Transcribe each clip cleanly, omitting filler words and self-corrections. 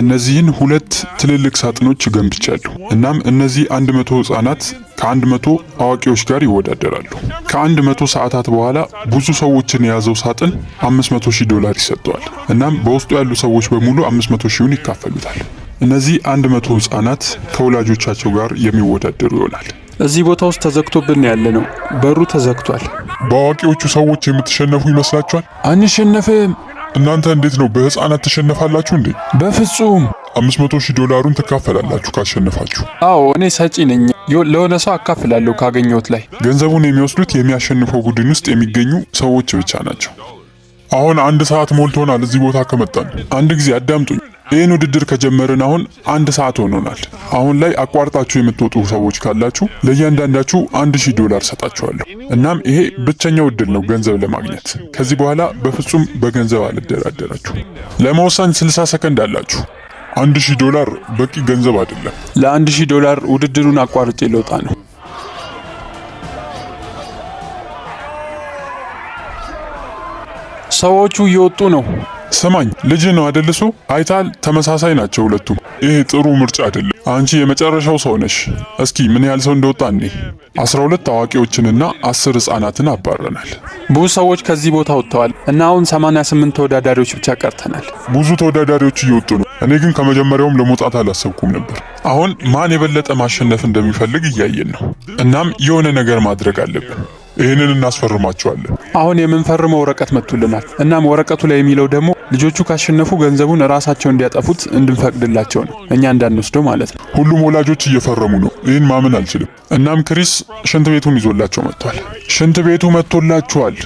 እነዚህን ሁለት ትልልቅ ሳጥኖች ገንብቻለሁ። እናም እነዚህ 100 ህፃናት ከ100 አዋቂዎች ጋር ይወዳደራሉ። ከ100 ሰዓታት በኋላ ብዙ ሰዎችን የያዘው ሳጥን $500,000 ይሰጠዋል። እናም በውስጡ ያሉ ሰዎች በሙሉ 500,000ን ይካፈሉታል። እነዚህ 100 ህፃናት ከወላጆቻቸው ጋር የሚወዳደሩ ይሆናል። እዚህ ቦታ ውስጥ ተዘግቶብን ያለ ነው። በሩ ተዘግቷል። በአዋቂዎቹ ሰዎች የምትሸነፉ ይመስላችኋል? አንሸነፍም። እናንተ እንዴት ነው በህፃናት ትሸነፋላችሁ እንዴ? በፍጹም። $500,000 ትካፈላላችሁ ካሸነፋችሁ። አዎ እኔ ሰጪ ነኝ። ለሆነ ሰው አካፍላለሁ ካገኘሁት ላይ። ገንዘቡን የሚወስዱት የሚያሸንፈው ቡድን ውስጥ የሚገኙ ሰዎች ብቻ ናቸው። አሁን 1 ሰዓት ሞልቶናል እዚህ ቦታ ከመጣን። አንድ ጊዜ አዳምጡኝ። ይህን ውድድር ከጀመርን አሁን 1 ሰዓት ሆኖናል። አሁን ላይ አቋርጣችሁ የምትወጡ ሰዎች ካላችሁ ለእያንዳንዳችሁ $1,000 ሰጣችኋለሁ። እናም ይሄ ብቸኛው እድል ነው ገንዘብ ለማግኘት። ከዚህ በኋላ በፍጹም በገንዘብ አልደራደራችሁ። ለመወሰን 60 ሰከንድ አላችሁ። $1,000 በቂ ገንዘብ አይደለም። ለ$1,000 ውድድሩን አቋርጬ ልወጣ ነው። ሰዎቹ እየወጡ ነው። ሰማኝ፣ ልጅ ነው አይደልሱ? አይታል፣ ተመሳሳይ ናቸው ሁለቱም። ይሄ ጥሩ ምርጫ አይደለም። አንቺ የመጨረሻው ሰው ነሽ። እስኪ ምን ያህል ሰው እንደወጣ እኔ 12 አዋቂዎችንና 10 ህፃናትን አባረናል። ብዙ ሰዎች ከዚህ ቦታ ወጥተዋል እና አሁን 88 ተወዳዳሪዎች ብቻ ቀርተናል። ብዙ ተወዳዳሪዎች እየወጡ ነው። እኔ ግን ከመጀመሪያውም ለመውጣት አላሰብኩም ነበር። አሁን ማን የበለጠ ማሸነፍ እንደሚፈልግ እያየን ነው። እናም የሆነ ነገር ማድረግ አለብን። ይህንን እናስፈርማቸዋለን። አሁን የምንፈርመው ወረቀት መጥቶልናል። እናም ወረቀቱ ላይ የሚለው ደግሞ ልጆቹ ካሸነፉ ገንዘቡን ራሳቸው እንዲያጠፉት እንድንፈቅድላቸው ነው፣ እኛ እንዳንወስደው ማለት ነው። ሁሉም ወላጆች እየፈረሙ ነው። ይህን ማመን አልችልም። እናም ክሪስ ሽንት ቤቱን ይዞላቸው መጥቷል። ሽንት ቤቱ መጥቶላችኋል።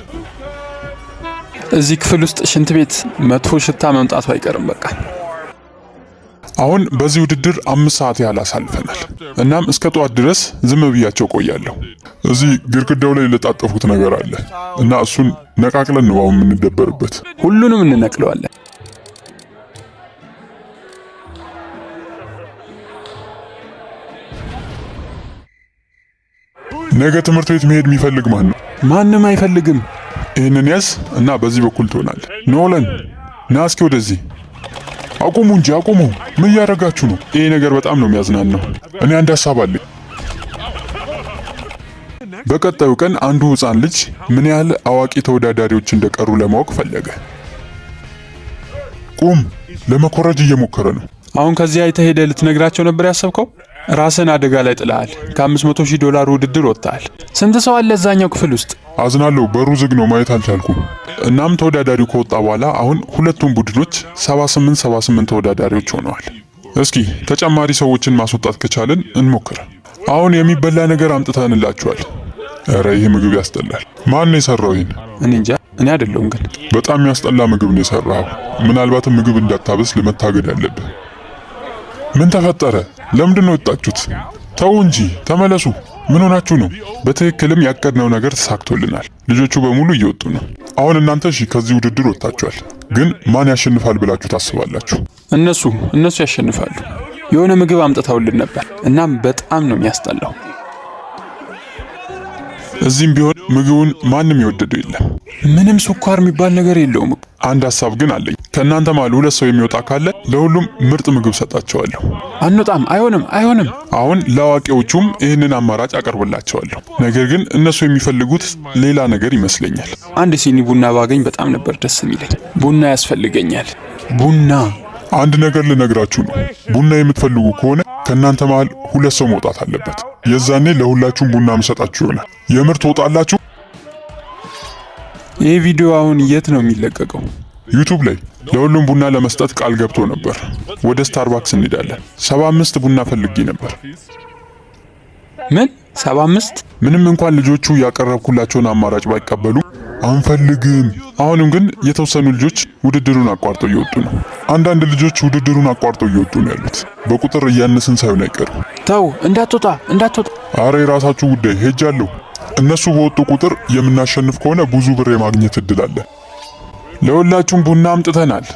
እዚህ ክፍል ውስጥ ሽንት ቤት መጥፎ ሽታ መምጣቱ አይቀርም። በቃ አሁን በዚህ ውድድር 5 ሰዓት ያህል አሳልፈናል። እናም እስከ ጠዋት ድረስ ዝም ብያቸው ቆያለሁ። እዚህ ግድግዳው ላይ ለጣጠፉት ነገር አለ እና እሱን ነቃቅለን ነው አሁን የምንደበርበት። ሁሉንም እንነቅለዋለን። ነገ ትምህርት ቤት መሄድ የሚፈልግ ማን ነው? ማንም አይፈልግም። ይህንን ያዝ እና በዚህ በኩል ትሆናል። ኖላን ና እስኪ ወደዚህ። አቁሙ እንጂ አቁሙ። ምን እያደረጋችሁ ነው? ይሄ ነገር በጣም ነው የሚያዝናናው። እኔ አንድ ሀሳብ አለኝ። በቀጣዩ ቀን አንዱ ህፃን ልጅ ምን ያህል አዋቂ ተወዳዳሪዎች እንደቀሩ ለማወቅ ፈለገ። ቁም፣ ለመኮረጅ እየሞከረ ነው። አሁን ከዚህ አይተህ ሄደህ ልትነግራቸው ነበር ያሰብከው? ራስን አደጋ ላይ ጥለሃል። ከ$500,000 ውድድር ወጥተሃል። ስንት ሰው አለ እዛኛው ክፍል ውስጥ? አዝናለሁ፣ በሩ ዝግ ነው፣ ማየት አልቻልኩም። እናም ተወዳዳሪው ከወጣ በኋላ አሁን ሁለቱም ቡድኖች 78 ተወዳዳሪዎች ሆነዋል። እስኪ ተጨማሪ ሰዎችን ማስወጣት ከቻልን እንሞክር። አሁን የሚበላ ነገር አምጥተንላችኋል። ኧረ ይህ ምግብ ያስጠላል። ማን ነው የሰራው ይህን? እኔ እንጃ፣ እኔ አይደለሁም። ግን በጣም የሚያስጠላ ምግብ ነው የሰራው። ምናልባትም ምግብ እንዳታበስል መታገድ አለብህ። ምን ተፈጠረ? ለምንድን ነው የወጣችሁት? ተው እንጂ ተመለሱ። ምን ሆናችሁ ነው? በትክክልም ያቀድነው ነገር ተሳክቶልናል። ልጆቹ በሙሉ እየወጡ ነው። አሁን እናንተ እሺ ከዚህ ውድድር ወጣችኋል፣ ግን ማን ያሸንፋል ብላችሁ ታስባላችሁ? እነሱ ያሸንፋሉ። የሆነ ምግብ አምጥተውልን ነበር፣ እናም በጣም ነው የሚያስጠላው። እዚህም ቢሆን ምግቡን ማንም የወደደው የለም። ምንም ስኳር የሚባል ነገር የለውም። አንድ ሀሳብ ግን አለኝ። ከእናንተ መሃል 2 ሰው የሚወጣ ካለ ለሁሉም ምርጥ ምግብ ሰጣቸዋለሁ። አንወጣም። አይሆንም። አሁን ለአዋቂዎቹም ይህንን አማራጭ አቀርብላቸዋለሁ። ነገር ግን እነሱ የሚፈልጉት ሌላ ነገር ይመስለኛል። አንድ ሲኒ ቡና ባገኝ በጣም ነበር ደስ የሚለኝ። ቡና ያስፈልገኛል። ቡና። አንድ ነገር ልነግራችሁ ነው። ቡና የምትፈልጉ ከሆነ ከእናንተ መሃል 2 ሰው መውጣት አለበት። የዛኔ ለሁላችሁም ቡና ምሰጣችሁ ይሆናል። የምር ትወጣላችሁ? ይህ ቪዲዮ አሁን የት ነው የሚለቀቀው? ዩቲዩብ ላይ። ለሁሉም ቡና ለመስጠት ቃል ገብቶ ነበር። ወደ ስታርባክስ እንሄዳለን። 75 ቡና ፈልጌ ነበር። ምን 75? ምንም እንኳን ልጆቹ ያቀረብኩላቸውን አማራጭ ባይቀበሉ አንፈልግም። አሁንም ግን የተወሰኑ ልጆች ውድድሩን አቋርጠው እየወጡ ነው። አንዳንድ ልጆች ውድድሩን አቋርጠው እየወጡ ነው ያሉት። በቁጥር እያነስን ሳይሆን አይቀርም። ተው፣ እንዳትወጣ። አረ የራሳችሁ ጉዳይ፣ ሄጃለሁ። እነሱ በወጡ ቁጥር የምናሸንፍ ከሆነ ብዙ ብር የማግኘት እድል አለ። ለሁላችሁም ቡና አምጥተናል።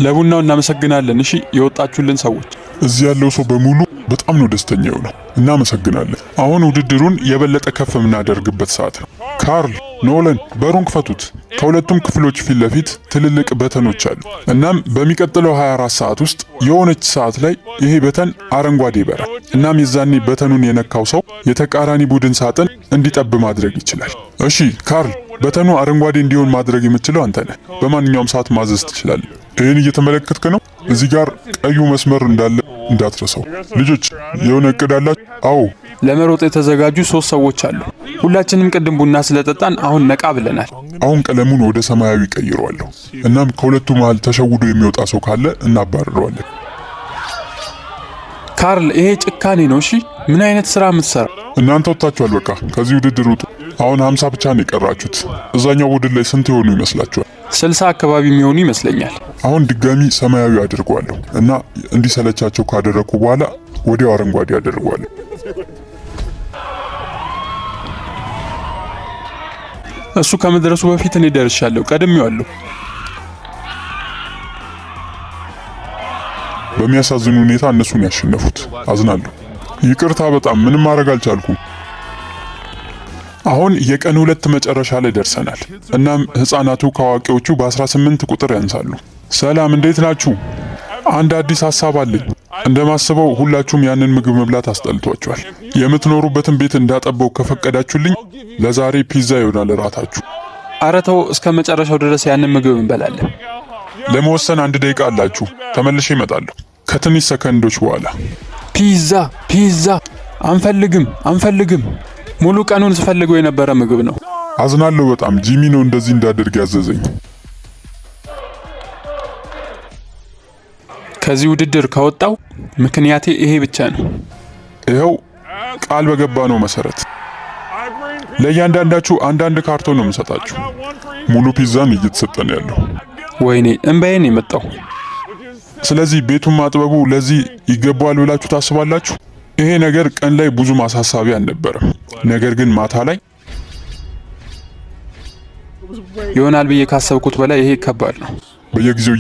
ለቡናው እናመሰግናለን። እሺ የወጣችሁልን ሰዎች። እዚህ ያለው ሰው በሙሉ በጣም ነው ደስተኛ የሆነው። እናመሰግናለን። አሁን ውድድሩን የበለጠ ከፍ የምናደርግበት ሰዓት ነው። ካርል፣ ኖለን በሩን ክፈቱት። ከሁለቱም ክፍሎች ፊት ለፊት ትልልቅ በተኖች አሉ። እናም በሚቀጥለው 24 ሰዓት ውስጥ የሆነች ሰዓት ላይ ይሄ በተን አረንጓዴ ይበራል። እናም የዛኔ በተኑን የነካው ሰው የተቃራኒ ቡድን ሳጥን እንዲጠብ ማድረግ ይችላል። እሺ ካርል፣ በተኑ አረንጓዴ እንዲሆን ማድረግ የምትችለው አንተ ነህ። በማንኛውም ሰዓት ማዘዝ ትችላለህ። ይህን እየተመለከትክ ነው? እዚህ ጋር ቀዩ መስመር እንዳለ እንዳትረሳው። ልጆች የሆነ እቅድ አላችሁ? አዎ፣ ለመሮጥ የተዘጋጁ 3 ሰዎች አሉ። ሁላችንም ቅድም ቡና ስለጠጣን አሁን ነቃ ብለናል። አሁን ቀለሙን ወደ ሰማያዊ ቀይረዋለሁ። እናም ከሁለቱ መሃል ተሸውዶ የሚወጣ ሰው ካለ እናባርረዋለን። ካርል፣ ይሄ ጭካኔ ነው። እሺ ምን አይነት ስራ የምትሰራው? እናንተ ወጥታችኋል። በቃ ከዚህ ውድድር ውጡ። አሁን 50 ብቻ ነው የቀራችሁት። እዛኛው ቡድን ላይ ስንት የሆኑ ይመስላችኋል? 60 አካባቢ የሚሆኑ ይመስለኛል። አሁን ድጋሚ ሰማያዊ አድርገዋለሁ እና እንዲሰለቻቸው ካደረኩ በኋላ ወዲያው አረንጓዴ አድርገዋለሁ። እሱ ከመድረሱ በፊት እኔ ደርሻለሁ። ቀድሜዋለሁ። በሚያሳዝን ሁኔታ እነሱን ያሸነፉት። አዝናለሁ። ይቅርታ፣ በጣም ምንም ማድረግ አልቻልኩም። አሁን የቀን 2 መጨረሻ ላይ ደርሰናል። እናም ህፃናቱ ከአዋቂዎቹ በ18 ቁጥር ያንሳሉ። ሰላም፣ እንዴት ናችሁ? አንድ አዲስ ሐሳብ አለኝ። እንደማስበው ሁላችሁም ያንን ምግብ መብላት አስጠልቷችኋል። የምትኖሩበትን ቤት እንዳጠበው ከፈቀዳችሁልኝ ለዛሬ ፒዛ ይሆናል እራታችሁ። ኧረ ተው፣ እስከ መጨረሻው ድረስ ያንን ምግብ እንበላለን። ለመወሰን 1 ደቂቃ አላችሁ። ተመልሼ እመጣለሁ ከትንሽ ሰከንዶች በኋላ። ፒዛ ፒዛ! አንፈልግም። ሙሉ ቀኑን ስፈልገው የነበረ ምግብ ነው። አዝናለሁ በጣም። ጂሚ ነው እንደዚህ እንዳደርግ ያዘዘኝ። ከዚህ ውድድር ከወጣው ምክንያቴ ይሄ ብቻ ነው። ይኸው ቃል በገባነው መሰረት ለእያንዳንዳችሁ አንዳንድ ካርቶን ነው የምሰጣችሁ። ሙሉ ፒዛን እየተሰጠን ያለው። ወይኔ እንባዬን የመጣው። ስለዚህ ቤቱን ማጥበቡ ለዚህ ይገባዋል ብላችሁ ታስባላችሁ? ይሄ ነገር ቀን ላይ ብዙ ማሳሳቢ አልነበረም። ነገር ግን ማታ ላይ ይሆናል ብዬ ካሰብኩት በላይ ይሄ ከባድ ነው። በየጊዜው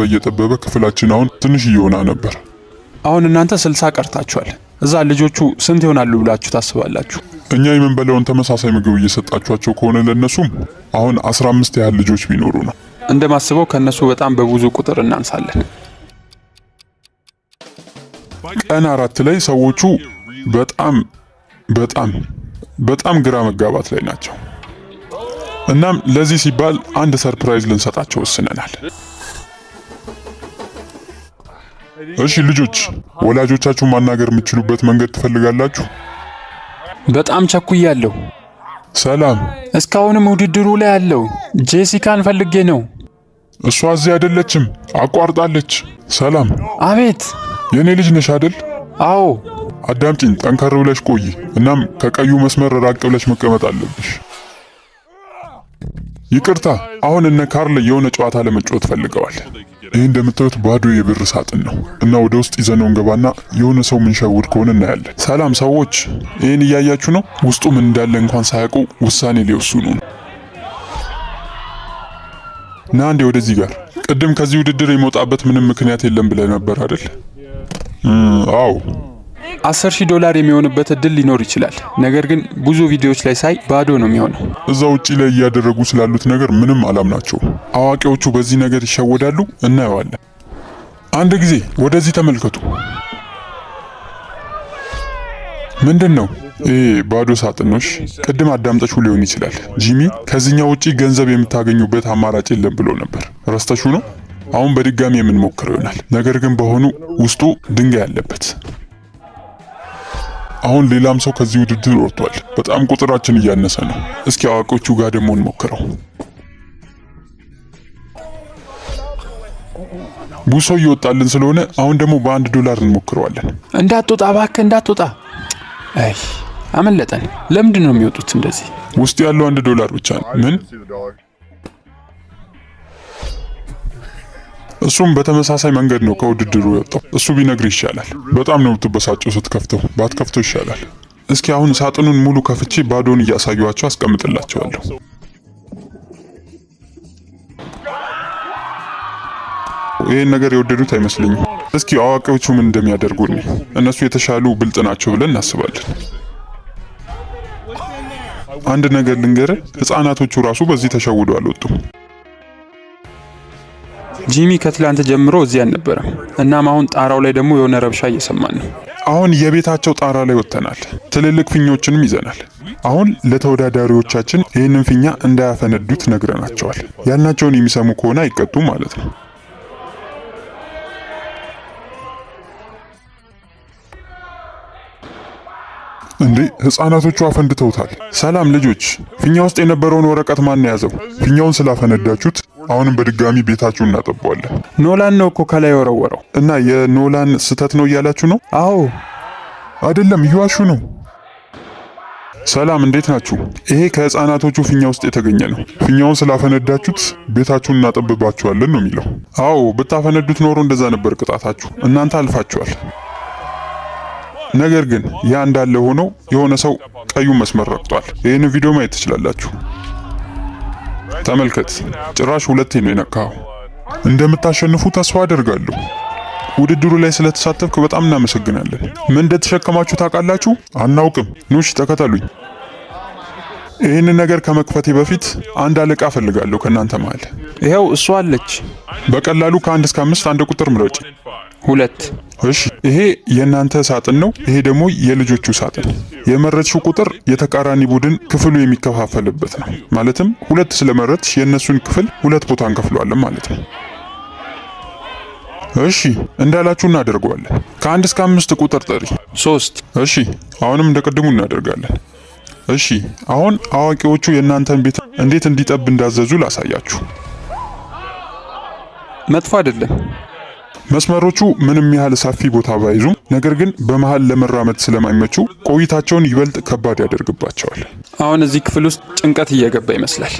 እየጠበበ ክፍላችን አሁን ትንሽ እየሆነ ነበር። አሁን እናንተ 60 ቀርታችኋል። እዛ ልጆቹ ስንት ይሆናሉ ብላችሁ ታስባላችሁ? እኛ የምንበላውን ተመሳሳይ ምግብ እየሰጣችኋቸው ከሆነ ለነሱም አሁን 15 ያህል ልጆች ቢኖሩ ነው። እንደማስበው ከነሱ በጣም በብዙ ቁጥር እናንሳለን። ቀን 4 ላይ ሰዎቹ በጣም ግራ መጋባት ላይ ናቸው። እናም ለዚህ ሲባል አንድ ሰርፕራይዝ ልንሰጣቸው ወስነናል። እሺ ልጆች፣ ወላጆቻችሁን ማናገር የምትችሉበት መንገድ ትፈልጋላችሁ? በጣም ቸኩያለሁ። ሰላም፣ እስካሁንም ውድድሩ ላይ ያለው ጄሲካን ፈልጌ ነው። እሷ እዚህ አይደለችም፣ አቋርጣለች። ሰላም። አቤት። የኔ ልጅ ነሽ አይደል? አዎ። አዳምጪኝ፣ ጠንከር ብለሽ ቆይ። እናም ከቀዩ መስመር ራቅ ብለሽ መቀመጥ አለብሽ። ይቅርታ፣ አሁን እነ ካርል የሆነ ጨዋታ ለመጫወት ፈልገዋል። ይህ እንደምታዩት ባዶ የብር ሳጥን ነው እና ወደ ውስጥ ይዘነው እንገባና የሆነ ሰው ምንሸውድ ከሆነ እናያለን። ሰላም ሰዎች፣ ይህን እያያችሁ ነው? ውስጡ ምን እንዳለ እንኳን ሳያውቁ ውሳኔ ሊወስኑ ነው። ና እንዴ ወደዚህ ጋር። ቅድም ከዚህ ውድድር የመውጣበት ምንም ምክንያት የለም ብለህ ነበር አይደል? አዎ። $10,000 የሚሆንበት እድል ሊኖር ይችላል። ነገር ግን ብዙ ቪዲዮዎች ላይ ሳይ ባዶ ነው የሚሆነው። እዛ ውጪ ላይ እያደረጉ ስላሉት ነገር ምንም አላምናቸውም። አዋቂዎቹ በዚህ ነገር ይሸወዳሉ፣ እናየዋለን። አንድ ጊዜ ወደዚህ ተመልከቱ። ምንድን ነው? ባዶ ሳጥኖች። ቅድም አዳምጠሽው ሊሆን ይችላል። ጂሚ ከዚህኛው ውጪ ገንዘብ የምታገኙበት አማራጭ የለም ብሎ ነበር። ረስተሹ ነው? አሁን በድጋሚ የምንሞክረው ይሆናል። ነገር ግን በሆኑ ውስጡ ድንጋይ አለበት። አሁን ሌላም ሰው ከዚህ ውድድር ወጥቷል። በጣም ቁጥራችን እያነሰ ነው። እስኪ አዋቂዎቹ ጋር ደግሞ እንሞክረው። ብዙ ሰው እየወጣልን ስለሆነ አሁን ደግሞ $1 እንሞክረዋለን። እንዳትወጣ እባክህ እንዳትወጣ። አይ አመለጠን። ለምንድን ነው የሚወጡት እንደዚህ? ውስጥ ያለው $1 ብቻ ነው። ምን? እሱም በተመሳሳይ መንገድ ነው ከውድድሩ የወጣው። እሱ ቢነግር ይሻላል። በጣም ነው የምትበሳጨው ስትከፍተው። ባትከፍተው ይሻላል። እስኪ አሁን ሳጥኑን ሙሉ ከፍቼ ባዶን እያሳዩዋቸው አስቀምጥላቸዋለሁ። ይሄን ነገር የወደዱት አይመስለኝም። እስኪ አዋቂዎቹ ምን እንደሚያደርጉ እነሱ የተሻሉ ብልጥ ናቸው ብለን እናስባለን። አንድ ነገር ልንገርህ፣ ህፃናቶቹ ራሱ በዚህ ተሸውዶ አልወጡም። ጂሚ ከትላንት ጀምሮ እዚህ አልነበረም። እናም አሁን ጣራው ላይ ደግሞ የሆነ ረብሻ እየሰማን ነው። አሁን የቤታቸው ጣራ ላይ ወጥተናል። ትልልቅ ፊኞችንም ይዘናል። አሁን ለተወዳዳሪዎቻችን ይህንን ፊኛ እንዳያፈነዱት ነግረናቸዋል። ያልናቸውን የሚሰሙ ከሆነ አይቀጡም ማለት ነው። እንዴ ህፃናቶቹ አፈንድተውታል። ሰላም ልጆች፣ ፊኛ ውስጥ የነበረውን ወረቀት ማን ያዘው? ፊኛውን ስላፈነዳችሁት አሁንም በድጋሚ ቤታችሁን እናጠባዋለን። ኖላን ነው እኮ ከላይ የወረወረው። እና የኖላን ስህተት ነው እያላችሁ ነው? አዎ አይደለም፣ እየዋሹ ነው። ሰላም እንዴት ናችሁ? ይሄ ከህፃናቶቹ ፊኛ ውስጥ የተገኘ ነው። ፊኛውን ስላፈነዳችሁት ቤታችሁን እናጠብባችኋለን ነው የሚለው። አዎ ብታፈነዱት ኖሮ እንደዛ ነበር ቅጣታችሁ። እናንተ አልፋችኋል። ነገር ግን ያ እንዳለ ሆኖ የሆነ ሰው ቀዩ መስመር ረግጧል። ይህንን ቪዲዮ ማየት ትችላላችሁ። ተመልከት፣ ጭራሽ ሁለቴ ነው የነካው። እንደምታሸንፉ ተስፋ አደርጋለሁ። ውድድሩ ላይ ስለተሳተፍክ በጣም እናመሰግናለን። ምን እንደተሸከማችሁ ታውቃላችሁ? አናውቅም። ኑሽ ተከተሉኝ። ይህንን ነገር ከመክፈቴ በፊት አንድ አለቃ ፈልጋለሁ ከእናንተ መሃል። ይኸው እሷ አለች። በቀላሉ ከ1 እስከ 5 አንድ ቁጥር ምረጭ። 2። እሺ፣ ይሄ የእናንተ ሳጥን ነው። ይሄ ደግሞ የልጆቹ ሳጥን። የመረጥሽው ቁጥር የተቃራኒ ቡድን ክፍሉ የሚከፋፈልበት ነው። ማለትም 2 ስለመረጥሽ የእነሱን ክፍል 2 ቦታ እንከፍለዋለን ማለት ነው። እሺ፣ እንዳላችሁ እናደርገዋለን። ከ1 እስከ 5 ቁጥር ጠሪ። 3። እሺ፣ አሁንም እንደቀድሙ እናደርጋለን። እሺ፣ አሁን አዋቂዎቹ የእናንተን ቤት እንዴት እንዲጠብ እንዳዘዙ ላሳያችሁ። መጥፎ አይደለም። መስመሮቹ ምንም ያህል ሰፊ ቦታ ባይዙም ነገር ግን በመሃል ለመራመድ ስለማይመቹ ቆይታቸውን ይበልጥ ከባድ ያደርግባቸዋል። አሁን እዚህ ክፍል ውስጥ ጭንቀት እየገባ ይመስላል።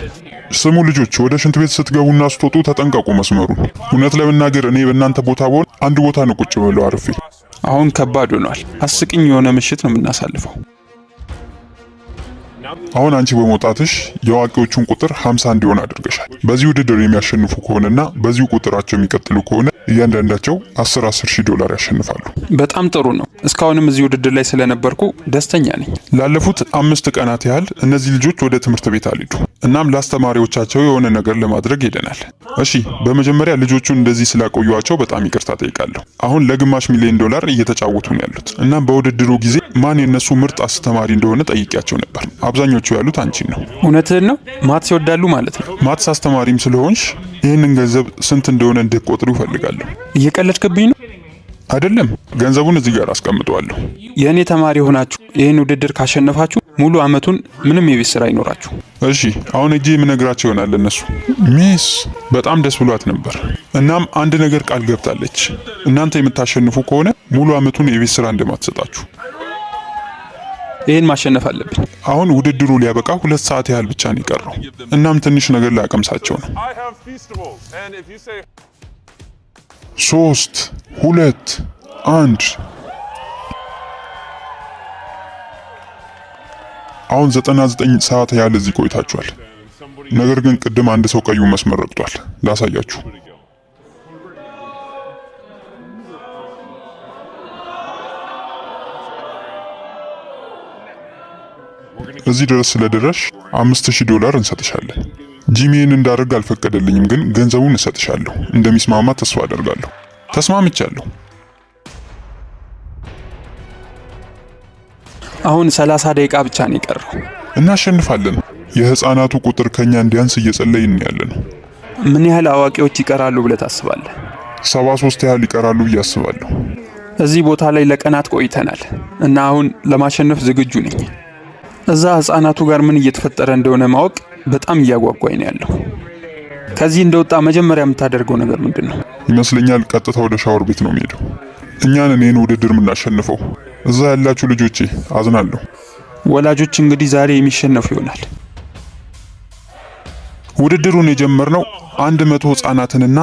ስሙ ልጆች፣ ወደ ሽንት ቤት ስትገቡና ስትወጡ ተጠንቀቁ መስመሩን። እውነት ለመናገር እኔ በእናንተ ቦታ ብሆን አንድ ቦታ ነው ቁጭ ብለው አርፌ። አሁን ከባድ ሆኗል። አስቂኝ የሆነ ምሽት ነው የምናሳልፈው። አሁን አንቺ በመውጣትሽ የአዋቂዎቹን ቁጥር 50 እንዲሆን አድርገሻል። በዚህ ውድድር የሚያሸንፉ ከሆነና በዚሁ ቁጥራቸው የሚቀጥሉ ከሆነ እያንዳንዳቸው 10 ሺህ ዶላር ያሸንፋሉ። በጣም ጥሩ ነው። እስካሁንም እዚህ ውድድር ላይ ስለነበርኩ ደስተኛ ነኝ። ላለፉት 5 ቀናት ያህል እነዚህ ልጆች ወደ ትምህርት ቤት አልሄዱ። እናም ለአስተማሪዎቻቸው የሆነ ነገር ለማድረግ ሄደናል። እሺ፣ በመጀመሪያ ልጆቹን እንደዚህ ስላቆዩዋቸው በጣም ይቅርታ ጠይቃለሁ። አሁን ለግማሽ ሚሊዮን ዶላር እየተጫወቱ ነው ያሉት። እናም በውድድሩ ጊዜ ማን የነሱ ምርጥ አስተማሪ እንደሆነ ጠይቄያቸው ነበር። አብዛኞቹ ያሉት አንቺን ነው። እውነትህን ነው? ማትስ ይወዳሉ ማለት ነው? ማትስ አስተማሪም ስለሆንሽ ይህንን ገንዘብ ስንት እንደሆነ እንድትቆጥሩ ይፈልጋለሁ። እየቀለድክብኝ ነው? አይደለም፣ ገንዘቡን እዚህ ጋር አስቀምጠዋለሁ። የእኔ ተማሪ ሆናችሁ ይህን ውድድር ካሸነፋችሁ ሙሉ አመቱን ምንም የቤት ስራ አይኖራችሁ። እሺ፣ አሁን እጄ የምነግራቸው ይሆናል። እነሱ ሚስ በጣም ደስ ብሏት ነበር። እናም አንድ ነገር ቃል ገብታለች። እናንተ የምታሸንፉ ከሆነ ሙሉ አመቱን የቤት ስራ እንደማትሰጣችሁ። ይህን ማሸነፍ አለብን። አሁን ውድድሩ ሊያበቃ 2 ሰዓት ያህል ብቻ ነው የቀረው። እናም ትንሽ ነገር ላቀምሳቸው ነው። 3 2 1 አሁን 99 ሰዓት ያህል እዚህ ቆይታችኋል። ነገር ግን ቅድም አንድ ሰው ቀዩ መስመር ረግጧል። ላሳያችሁ። እዚህ ድረስ ስለደረሽ 5000 ዶላር እንሰጥሻለን። ጂሚን እንዳደርግ አልፈቀደልኝም፣ ግን ገንዘቡን እንሰጥሻለሁ። እንደሚስማማ ተስፋ አደርጋለሁ። ተስማምቻለሁ። አሁን 30 ደቂቃ ብቻ ነው የቀረው። እናሸንፋለን። የህፃናቱ ቁጥር ከኛ እንዲያንስ እየጸለይን ያለነው። ምን ያህል አዋቂዎች ይቀራሉ ብለህ ታስባለህ? 73 ያህል ይቀራሉ ብዬ አስባለሁ። እዚህ ቦታ ላይ ለቀናት ቆይተናል እና አሁን ለማሸነፍ ዝግጁ ነኝ። እዛ ህፃናቱ ጋር ምን እየተፈጠረ እንደሆነ ማወቅ በጣም እያጓጓኝ ነው ያለው። ከዚህ እንደወጣ መጀመሪያ የምታደርገው ነገር ምንድነው? ይመስለኛል ቀጥታ ወደ ሻወር ቤት ነው የሚሄደው። እኛን እኔን ውድድር የምናሸንፈው። እዛ ያላችሁ ልጆቼ አዝናለሁ። ወላጆች እንግዲህ ዛሬ የሚሸነፉ ይሆናል። ውድድሩን የጀመርነው 100 ህፃናትንና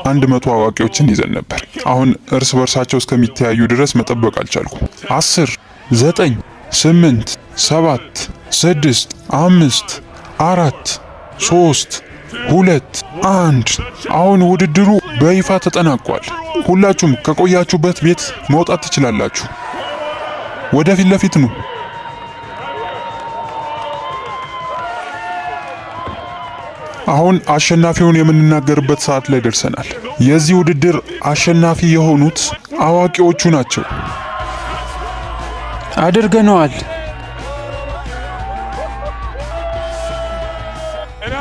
100 አዋቂዎችን ይዘን ነበር። አሁን እርስ በርሳቸው እስከሚተያዩ ድረስ መጠበቅ አልቻልኩም። 10 9 8 7 6 5 4 3 2 1 አሁን ውድድሩ በይፋ ተጠናቋል። ሁላችሁም ከቆያችሁበት ቤት መውጣት ትችላላችሁ። ወደፊት ለፊት ነው። አሁን አሸናፊውን የምንናገርበት ሰዓት ላይ ደርሰናል። የዚህ ውድድር አሸናፊ የሆኑት አዋቂዎቹ ናቸው። አድርገነዋል።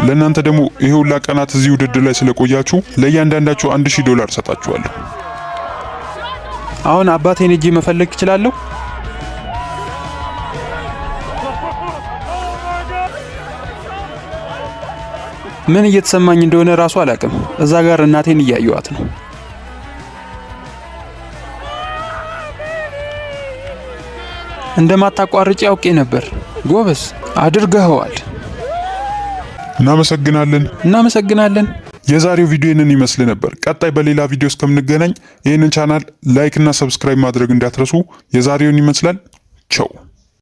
ለእናንተ ደግሞ ይሄ ሁላ ቀናት እዚህ ውድድር ላይ ስለቆያችሁ ለእያንዳንዳችሁ $1000 ሰጣችኋለሁ። አሁን አባቴን እጄ መፈለግ እችላለሁ? ምን እየተሰማኝ እንደሆነ ራሱ አላውቅም። እዛ ጋር እናቴን እያየዋት ነው። እንደማታቋርጭ ያውቄ ነበር። ጎበዝ፣ አድርገኸዋል። እናመሰግናለን። የዛሬው ቪዲዮ ይህንን ይመስል ነበር። ቀጣይ በሌላ ቪዲዮ እስከምንገናኝ ይህንን ቻናል ላይክ እና ሰብስክራይብ ማድረግ እንዳትረሱ። የዛሬውን ይመስላል። ቻው።